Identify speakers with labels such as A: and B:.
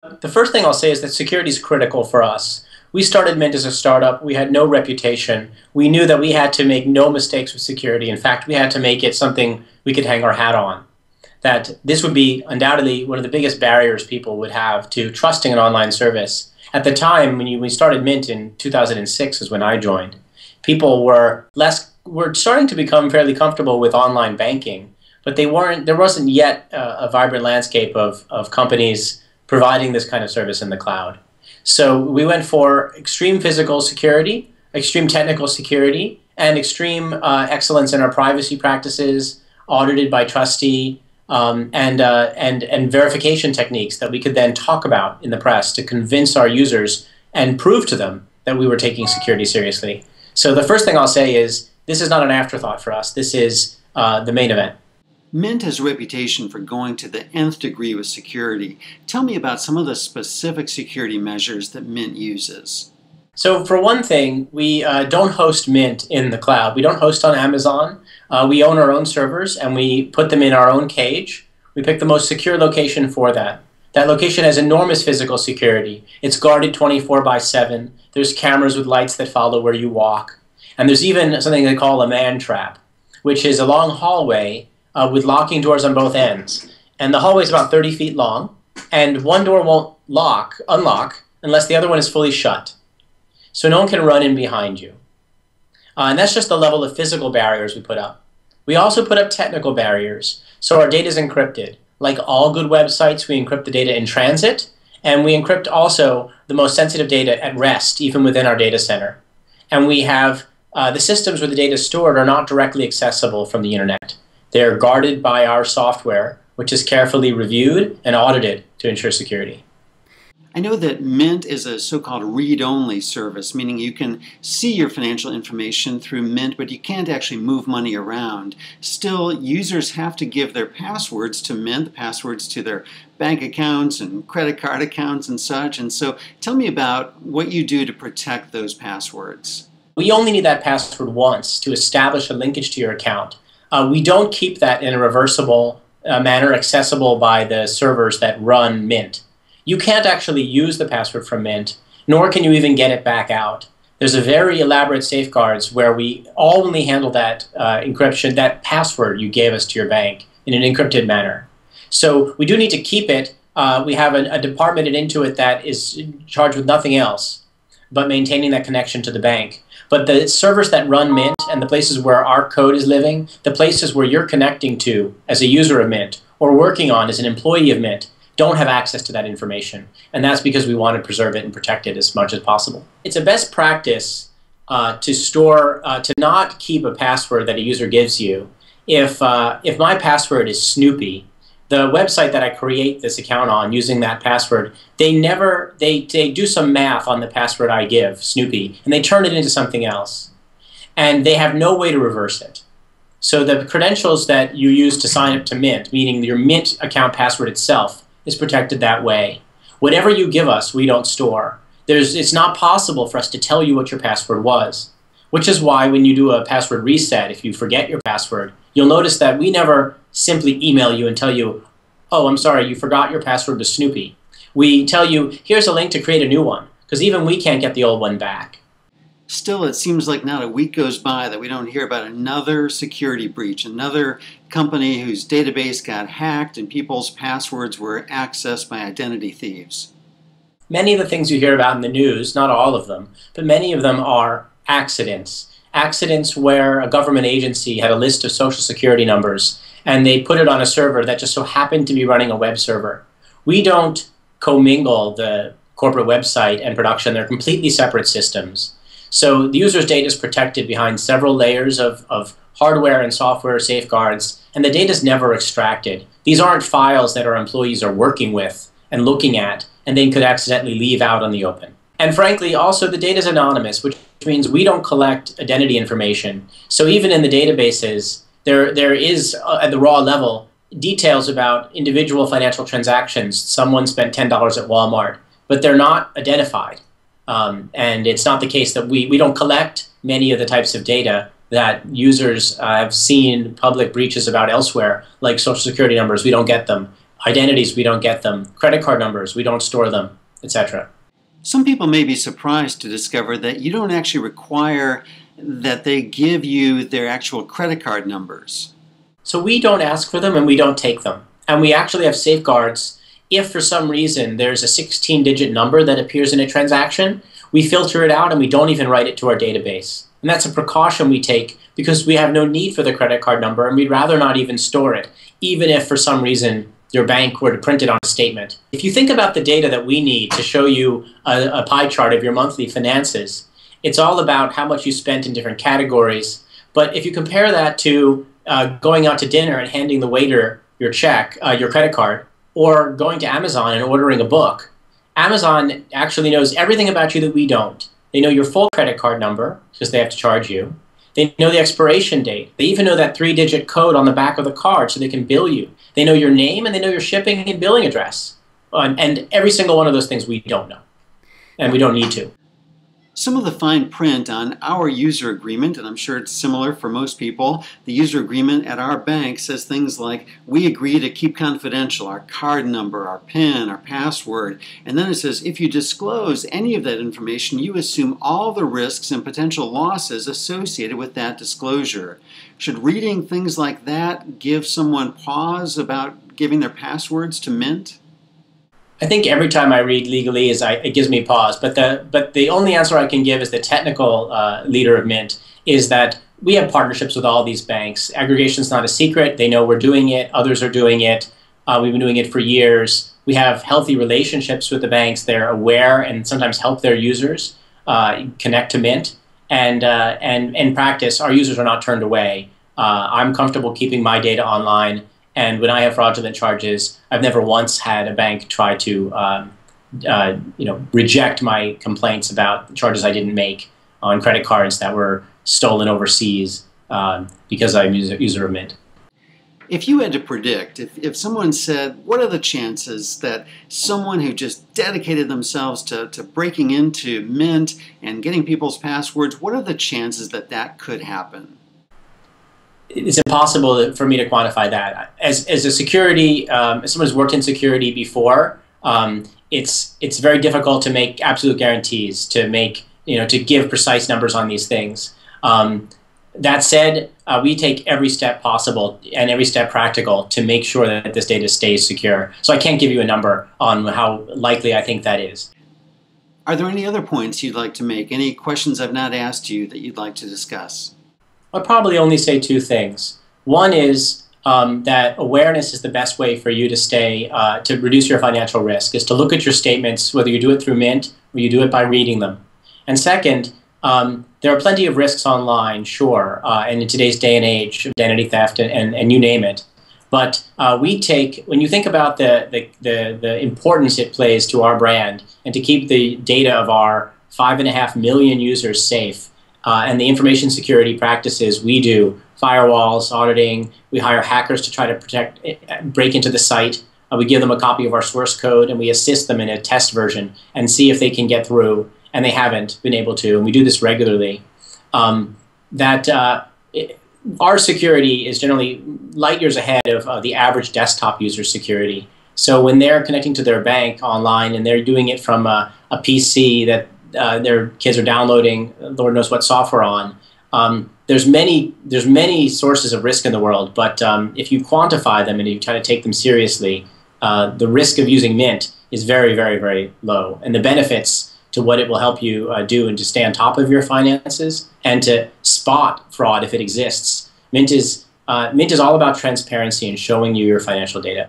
A: The first thing I'll say is that security is critical for us. We started Mint as a startup. We had no reputation. We knew that we had to make no mistakes with security. In fact, we had to make it something we could hang our hat on. That this would be undoubtedly one of the biggest barriers people would have to trusting an online service. At the time, when we started Mint in 2006 is when I joined, people were starting to become fairly comfortable with online banking, but there wasn't yet a vibrant landscape of companies providing this kind of service in the cloud. So we went for extreme physical security, extreme technical security, and extreme excellence in our privacy practices, audited by trustee, and verification techniques that we could then talk about in the press to convince our users and prove to them that we were taking security seriously. So the first thing I'll say is this is not an afterthought for us. This is the main event.
B: Mint has a reputation for going to the nth degree with security. Tell me about some of the specific security measures that Mint uses.
A: So for one thing, we don't host Mint in the cloud. We don't host on Amazon. We own our own servers and we put them in our own cage. We pick the most secure location for that. That location has enormous physical security. It's guarded 24/7. There's cameras with lights that follow where you walk. And there's even something they call a man trap, which is a long hallway with locking doors on both ends. And the hallway is about 30 feet long, and one door won't unlock, unless the other one is fully shut. So no one can run in behind you. And that's just the level of physical barriers we put up. We also put up technical barriers. So our data is encrypted. Like all good websites, we encrypt the data in transit, and we encrypt also the most sensitive data at rest, even within our data center. And we have the systems where the data is stored are not directly accessible from the internet. They're guarded by our software, which is carefully reviewed and audited to ensure security.
B: I know that Mint is a so-called read-only service, meaning you can see your financial information through Mint, but you can't actually move money around. Still, users have to give their passwords to Mint, the passwords to their bank accounts and credit card accounts and such. And so tell me about what you do to protect those passwords.
A: We only need that password once to establish a linkage to your account. We don't keep that in a reversible manner accessible by the servers that run Mint. You can't actually use the password from Mint, nor can you even get it back out. There's a very elaborate safeguards where we only handle that encryption, that password you gave us to your bank in an encrypted manner. So we do need to keep it. We have a department at Intuit that is charged with nothing else but maintaining that connection to the bank. But the servers that run Mint and the places where our code is living, the places where you're connecting to as a user of Mint or working on as an employee of Mint, don't have access to that information. And that's because we want to preserve it and protect it as much as possible. It's a best practice to not keep a password that a user gives you. If my password is Snoopy, the website that I create this account on using that password, they do some math on the password I give, Snoopy, and they turn it into something else. And they have no way to reverse it. So the credentials that you use to sign up to Mint, meaning your Mint account password itself, is protected that way. Whatever you give us, we don't store. It's not possible for us to tell you what your password was, which is why when you do a password reset, if you forget your password, you'll notice that we never simply email you and tell you, oh, I'm sorry, you forgot your password to Snoopy. We tell you, here's a link to create a new one, because even we can't get the old one back.
B: Still, it seems like not a week goes by that we don't hear about another security breach, another company whose database got hacked and people's passwords were accessed by identity thieves.
A: Many of the things you hear about in the news, not all of them, but many of them are accidents. Accidents where a government agency had a list of social security numbers and they put it on a server that just so happened to be running a web server. We don't commingle the corporate website and production. They're completely separate systems. So the user's data is protected behind several layers of hardware and software safeguards, and the data is never extracted. These aren't files that our employees are working with and looking at, and they could accidentally leave out on the open. And frankly, also the data is anonymous, which means we don't collect identity information. So even in the databases, there is, at the raw level, details about individual financial transactions. Someone spent $10 at Walmart, but they're not identified. And it's not the case that we don't collect many of the types of data that users have seen public breaches about elsewhere, like social security numbers. We don't get them. Identities, we don't get them. Credit card numbers, we don't store them, etc.
B: Some people may be surprised to discover that you don't actually require that they give you their actual credit card numbers.
A: So we don't ask for them and we don't take them. And we actually have safeguards. If for some reason there's a 16-digit number that appears in a transaction, we filter it out and we don't even write it to our database. And that's a precaution we take because we have no need for the credit card number and we'd rather not even store it, even if for some reason your bank were to print it on a statement. If you think about the data that we need to show you a pie chart of your monthly finances, it's all about how much you spent in different categories. But if you compare that to going out to dinner and handing the waiter your check, your credit card, or going to Amazon and ordering a book, Amazon actually knows everything about you that we don't. They know your full credit card number because they have to charge you. They know the expiration date. They even know that 3-digit code on the back of the card so they can bill you. They know your name and they know your shipping and billing address. And every single one of those things we don't know. And we don't need to.
B: Some of the fine print on our user agreement, and I'm sure it's similar for most people, the user agreement at our bank says things like, we agree to keep confidential our card number, our PIN, our password, and then it says, if you disclose any of that information, you assume all the risks and potential losses associated with that disclosure. Should reading things like that give someone pause about giving their passwords to Mint?
A: I think every time I read legalese, it gives me pause. But the only answer I can give as the technical leader of Mint is that we have partnerships with all these banks. Aggregation is not a secret. They know we're doing it. Others are doing it. We've been doing it for years. We have healthy relationships with the banks. They're aware and sometimes help their users connect to Mint. And in practice, our users are not turned away. I'm comfortable keeping my data online. And when I have fraudulent charges, I've never once had a bank try to reject my complaints about charges I didn't make on credit cards that were stolen overseas because I'm a user of Mint.
B: If you had to predict, if someone said, what are the chances that someone who just dedicated themselves to breaking into Mint and getting people's passwords, what are the chances that that could happen?
A: It's impossible for me to quantify that. As a security, as someone who's worked in security before, it's very difficult to make absolute guarantees, to give precise numbers on these things. That said, we take every step possible and every step practical to make sure that this data stays secure. So I can't give you a number on how likely I think that is.
B: Are there any other points you'd like to make? Any questions I've not asked you that you'd like to discuss?
A: I'll probably only say two things. One is that awareness is the best way for you to to reduce your financial risk, is to look at your statements, whether you do it through Mint or you do it by reading them. And second, there are plenty of risks online, sure, and in today's day and age, identity theft and you name it. But when you think about the importance it plays to our brand and to keep the data of our 5.5 million users safe, and the information security practices we do, firewalls, auditing, we hire hackers to try to break into the site. We give them a copy of our source code and we assist them in a test version and see if they can get through, and they haven't been able to, and we do this regularly. Our security is generally light years ahead of the average desktop user security. So when they're connecting to their bank online and they're doing it from a PC that their kids are downloading Lord knows what software on. There's many sources of risk in the world, but if you quantify them and you try to take them seriously, the risk of using Mint is very, very, very low. And the benefits to what it will help you do and to stay on top of your finances and to spot fraud if it exists. Mint is all about transparency and showing you your financial data.